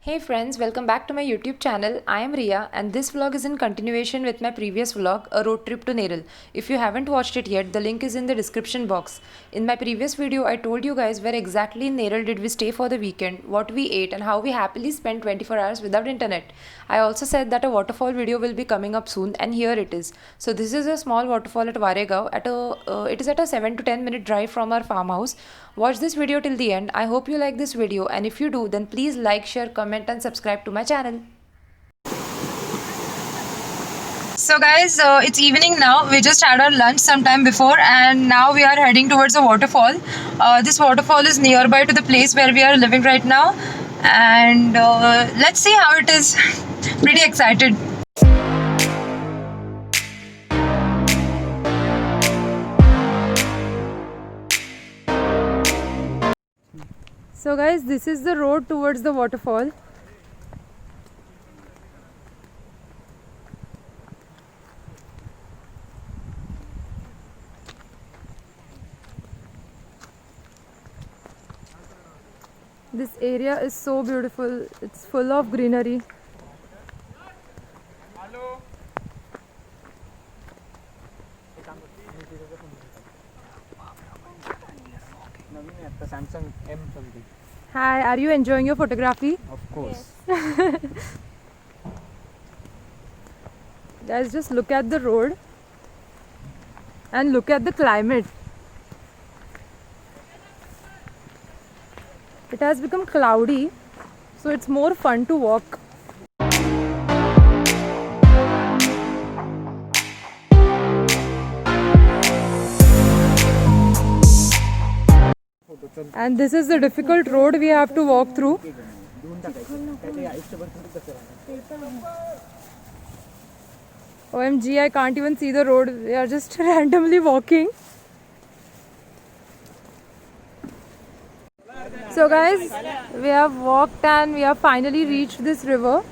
Hey friends, welcome back to my YouTube channel. I am Ria and this vlog is in continuation with my previous vlog, a road trip to Neral. If you haven't watched it yet, the link is in the description box. In my previous video, I told you guys where exactly in Neral did we stay for the weekend, what we ate and how we happily spent 24 hours without internet. I also said that a waterfall video will be coming up soon and here it is. So this is a small waterfall at Varegaon. It is at a 7 to 10 minute drive from our farmhouse. Watch this video till the end. I hope you like this video and if you do then please like, share, comment and subscribe to my channel. So guys, it's evening now. We just had our lunch sometime before and now we are heading towards a waterfall. This waterfall is nearby to the place where we are living right now and let's see how it is. Pretty excited. So guys, this is the road towards the waterfall. This area is so beautiful. It's full of greenery. Hi, are you enjoying your photography? Of course. Guys, just look at the road and look at the climate. It has become cloudy, so it's more fun to walk. And this is the difficult road we have to walk through. OMG, I can't even see the road. We are just randomly walking. So guys, we have walked and we have finally reached this river.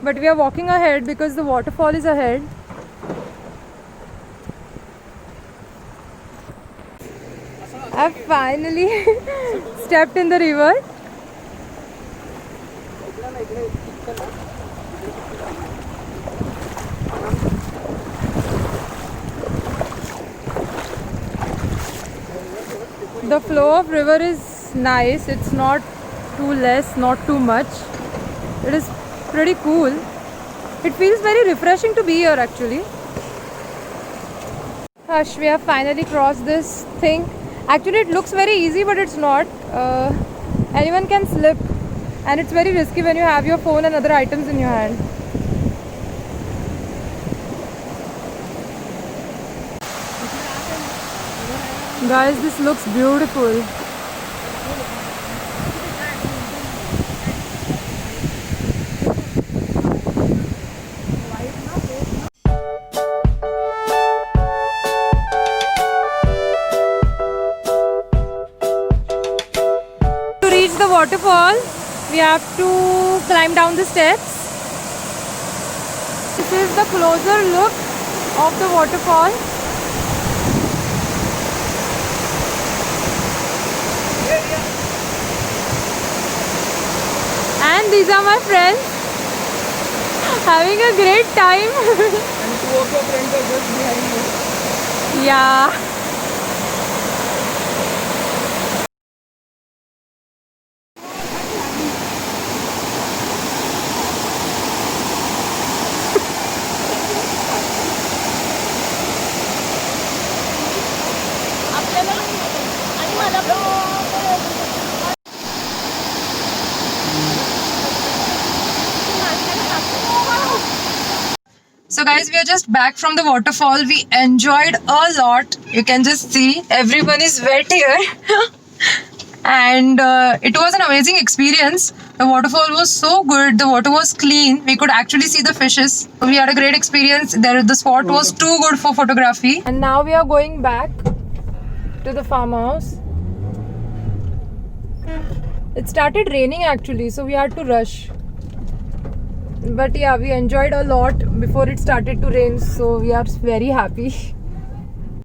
But we are walking ahead because the waterfall is ahead. I've finally stepped in the river. The flow of river is nice. It's not too less, not too much. It is pretty cool. It feels very refreshing to be here actually. Hush, we have finally crossed this thing. Actually it looks very easy but it's not. Anyone can slip and it's very risky when you have your phone and other items in your hand. Guys, this looks beautiful. To reach the waterfall, we have to climb down the steps. This is the closer look of the waterfall. And these are my friends having a great time. And two of your friends are just behind you. Yeah. So guys, we are just back from the waterfall. We enjoyed a lot. You can just see everyone is wet here. And it was an amazing experience. The waterfall was so good. The water was clean. We could actually see the fishes. We had a great experience. The spot was too good for photography. And now we are going back to the farmhouse. It started raining actually, so we had to rush. But yeah, we enjoyed a lot before it started to rain, so we are very happy.